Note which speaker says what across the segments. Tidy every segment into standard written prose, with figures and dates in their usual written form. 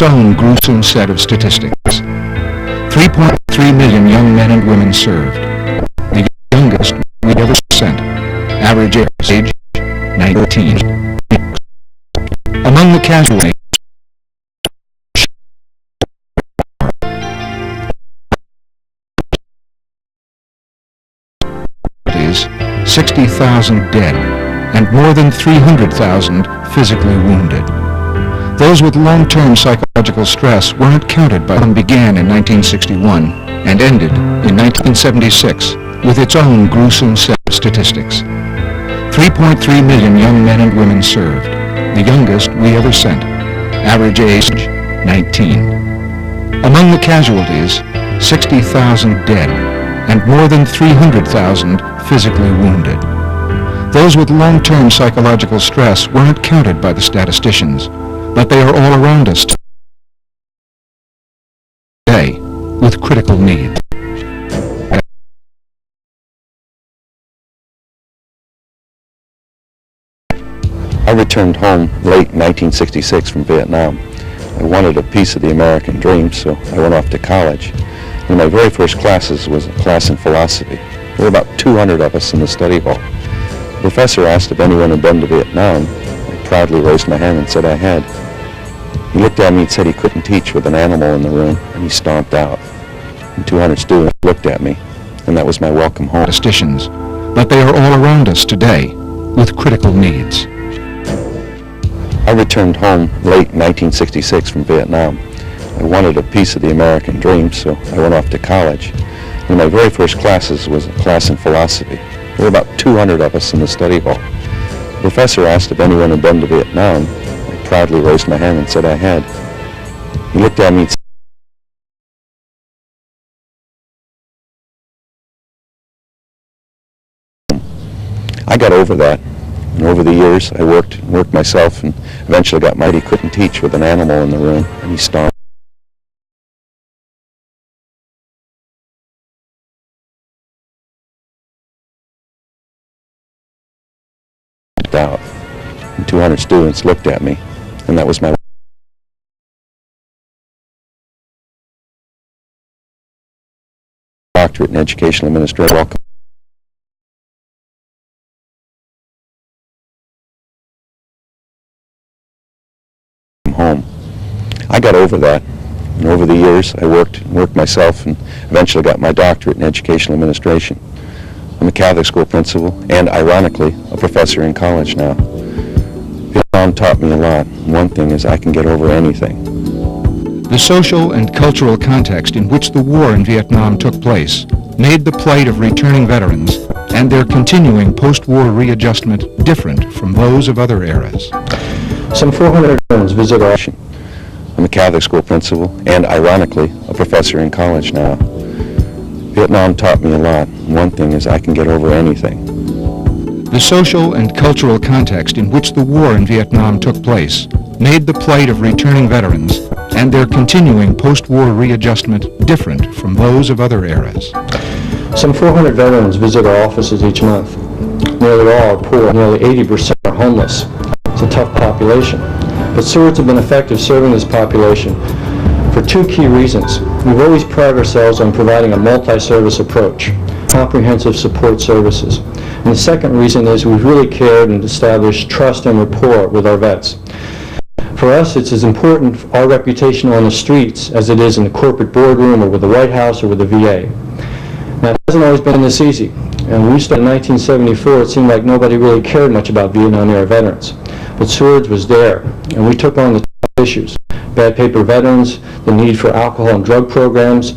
Speaker 1: own gruesome set of statistics. 3.3 million young men and women served, the youngest we ever sent, average age 19. Among the casualties, 60,000 dead and more than 300,000 physically wounded. Those with long-term psychological stress weren't counted by what began in 1961 and ended in 1976 with its own gruesome set of statistics. 3.3 million young men and women served, the youngest we ever sent, average age 19. Among the casualties, 60,000 dead and more than 300,000 physically wounded. Those with long-term psychological stress weren't counted by the statisticians, but they are all around us today with critical needs.
Speaker 2: I returned home late 1966 from Vietnam. I wanted a piece of the American dream, so I went off to college. One of my very first classes was a class in philosophy. There were about 200 of us in the study hall. The professor asked if anyone had been to Vietnam. I proudly raised my hand and said I had. He looked at me and said he couldn't teach with an animal in the room, and he stomped out. And 200 students looked at me, and that was my welcome home.
Speaker 1: Statisticians, but they are all around us today with critical needs.
Speaker 2: I returned home late 1966 from Vietnam. I wanted a piece of the American dream, so I went off to college. One of my very first classes was a class in philosophy. There were about 200 of us in the study hall. The professor asked if anyone had been to Vietnam. I proudly raised my hand and said I had. He looked at me and said, I got over that. And over the years, I worked myself and eventually got my. He couldn't teach with an animal in the room, and he stomped out. And 200 students looked at me, and that was my doctorate in educational administration. Welcome home. I got over that, and over the years I worked myself and eventually got my doctorate in educational administration. I'm a Catholic school principal and, ironically, a professor in college now. Vietnam taught me a lot. One thing is I can get over anything.
Speaker 1: The social and cultural context in which the war in Vietnam took place made the plight of returning veterans and their continuing post-war readjustment different from those of other eras.
Speaker 2: Some 400 veterans visit our. I'm a Catholic school principal and, ironically, a professor in college now. Vietnam taught me a lot. One thing is I can get over anything.
Speaker 1: The social and cultural context in which the war in Vietnam took place made the plight of returning veterans and their continuing post-war readjustment different from those of other eras.
Speaker 3: Some 400 veterans visit our offices each month. Nearly all are poor. Nearly 80% are homeless. It's a tough population. But Stewards have been effective serving this population for two key reasons. We've always prided ourselves on providing a multi-service approach, comprehensive support services. And the second reason is we've really cared and established trust and rapport with our vets. For us, it's as important our reputation on the streets as it is in the corporate boardroom or with the White House or with the VA. Now, it hasn't always been this easy. And when we started in 1974, it seemed like nobody really cared much about Vietnam-era veterans. But Stewards was there, and we took on the top issues. Bad paper veterans, the need for alcohol and drug programs,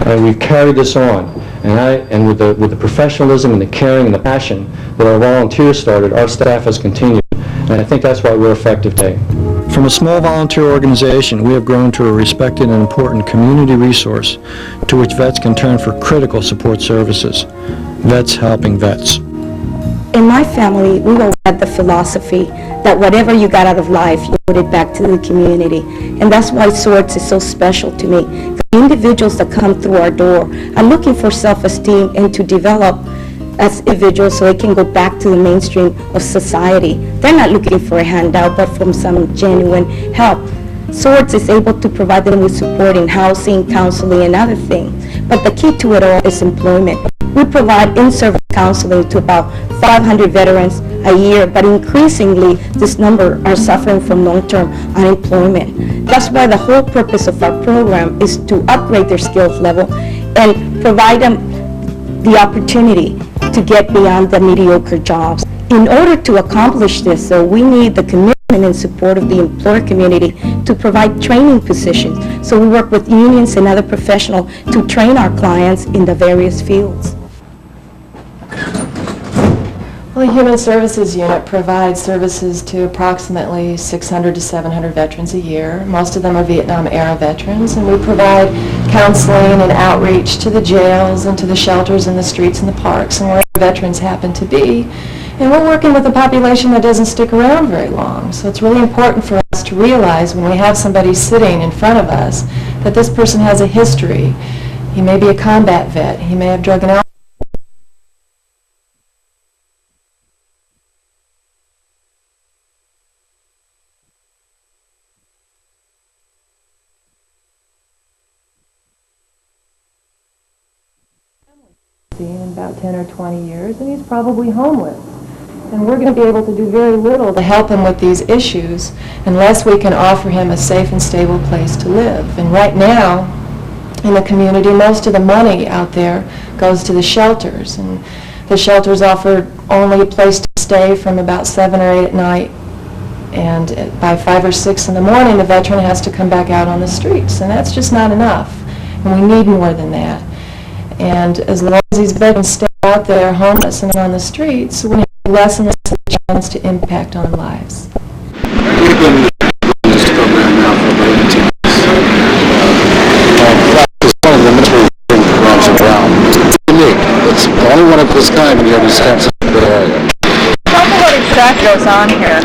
Speaker 3: and we've carried this on. And with the professionalism and the caring and the passion that our volunteers started, our staff has continued. And I think that's why we're effective today. From a small volunteer organization, we have grown to a respected and important community resource to which vets can turn for critical support services. Vets helping vets.
Speaker 4: In my family, we always had the philosophy that whatever you got out of life, you put it back to the community. And that's why Swords is so special to me. The individuals that come through our door are looking for self-esteem and to develop as individuals so they can go back to the mainstream of society. They're not looking for a handout, but from some genuine help. Swords is able to provide them with support in housing, counseling, and other things. But the key to it all is employment. We provide in-service counseling to about 500 veterans a year, but increasingly this number are suffering from long-term unemployment. That's why the whole purpose of our program is to upgrade their skills level and provide them the opportunity to get beyond the mediocre jobs. In order to accomplish this, though, we need the commitment and support of the employer community to provide training positions. So we work with unions and other professionals to train our clients in the various fields.
Speaker 5: Well, the Human Services Unit provides services to approximately 600 to 700 veterans a year. Most of them are Vietnam-era veterans, and we provide counseling and outreach to the jails and to the shelters and the streets and the parks and where veterans happen to be. And we're working with a population that doesn't stick around very long. So it's really important for us to realize when we have somebody sitting in front of us that this person has a history. He may be a combat vet. He may have drug and alcohol. In about 10 or 20 years, and he's probably homeless. And we're going to be able to do very little to help him with these issues unless we can offer him a safe and stable place to live. And right now, in the community, most of the money out there goes to the shelters. And the shelters offer only a place to stay from about 7 or 8 at night. And by 5 or 6 in the morning, the veteran has to come back out on the streets. And that's just not enough. And we need more than that. And as long as these veterans stay out there homeless and on the streets, we have less and less of a chance to impact on lives.
Speaker 6: We've been doing this program now for about 18 years. It's one of the military programs around. It's unique. It's the only one of its kind here in the San Francisco Bay Area.
Speaker 7: Tell me what exactly goes on here.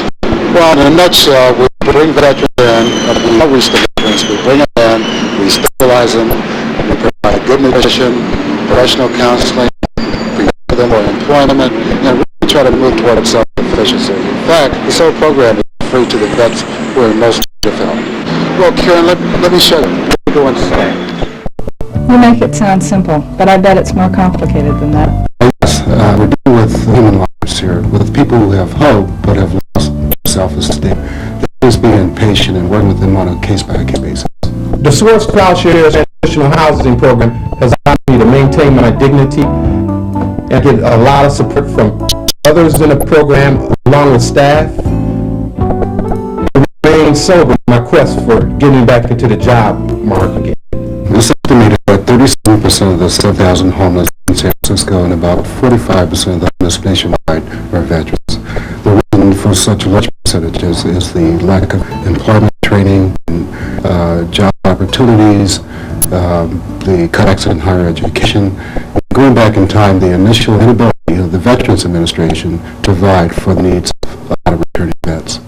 Speaker 6: Well, in a nutshell, we bring veterans in, we outreach the veterans, we bring them in, we stabilize them, we provide good nutrition, professional counseling, we give them more employment, and we try to move toward self-sufficiency. In fact, this whole program is free to the vets who are in most need of help. Well, Karen, let me show you. Let me go inside.
Speaker 7: You make it sound simple, but I bet it's more complicated than that.
Speaker 6: Yes, we're dealing with human lives here, with people who have hope but have lost self-esteem. There's being patient and working with them on a case-by-case basis.
Speaker 8: The Swords Plowshares Transitional Housing Program has allowed me to maintain my dignity and get a lot of support from others in the program along with staff. I remain sober in my quest for getting back into the job market again.
Speaker 6: It's estimated that 37% of the 7,000 homeless in San Francisco and about 45% of the homeless nationwide are veterans. The reason for such large percentages is the lack of employment training, and, job opportunities, the cutbacks in higher education. Going back in time, the initial inability of the Veterans Administration to provide for the needs of a lot of returning vets.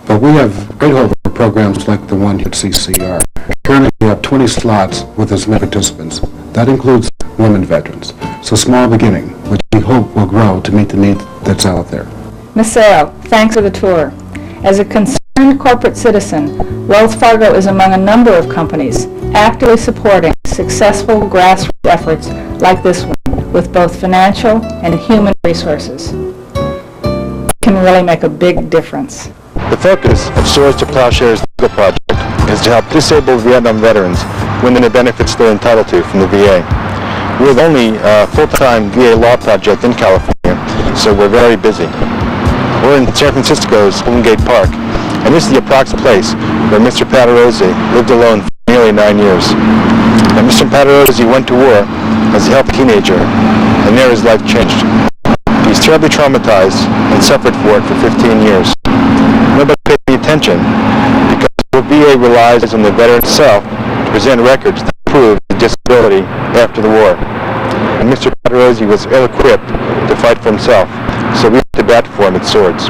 Speaker 6: But we have great hope for programs like the one here at CCR. Currently, we have 20 slots with as many participants. That includes women veterans. So small beginning, which we hope will grow to meet the need that's out there.
Speaker 7: Ms. Sale, thanks for the tour. As a concerned corporate citizen, Wells Fargo is among a number of companies actively supporting successful grassroots efforts like this one with both financial and human resources. It can really make a big difference.
Speaker 9: The focus of Swords to Plowshares legal project is to help disabled Vietnam veterans win the benefits they're entitled to from the VA. We're the only full-time VA law project in California, so we're very busy. We're in San Francisco's Golden Gate Park, and this is the approximate place where Mr. Patarozzi lived alone for nearly 9 years. Now, Mr. Patarozzi went to war as a healthy teenager, and there his life changed. He's terribly traumatized and suffered for it for 15 years. Nobody paid any attention because the VA relies on the veteran himself to present records that prove his disability after the war. And Mr. Patarozzi was ill-equipped to fight for himself, so we had to bat for him at Swords.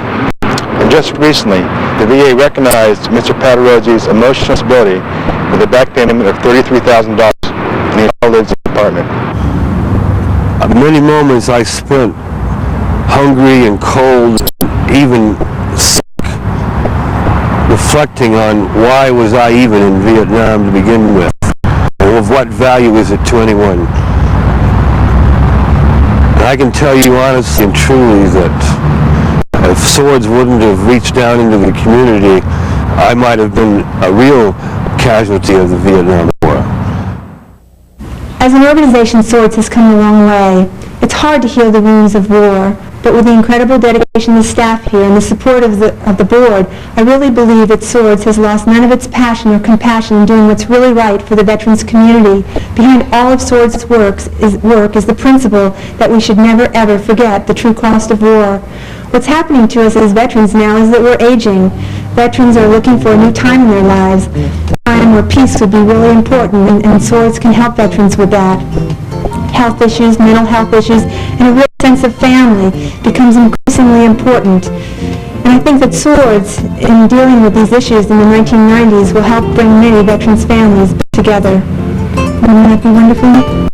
Speaker 9: And just recently, the VA recognized Mr. Patarozzi's emotional stability with a back payment of $33,000, and he now lives in the apartment.
Speaker 10: Many moments I spent hungry and cold, and even sick, reflecting on why was I even in Vietnam to begin with, and of what value is it to anyone. And I can tell you honestly and truly that if swords wouldn't have reached down into the community, I might have been a real casualty of the Vietnam War.
Speaker 11: As an organization, Swords has come a long way. It's hard to heal the wounds of war, but with the incredible dedication of the staff here and the support of the board, I really believe that Swords has lost none of its passion or compassion in doing what's really right for the veterans community. Behind all of Swords' work is the principle that we should never ever forget the true cost of war. What's happening to us as veterans now is that we're aging. Veterans are looking for a new time in their lives, a time where peace would be really important, and Swords can help veterans with that. Health issues, mental health issues, and a real sense of family becomes increasingly important. And I think that Swords, in dealing with these issues in the 1990s, will help bring many veterans' families together. Wouldn't that be wonderful?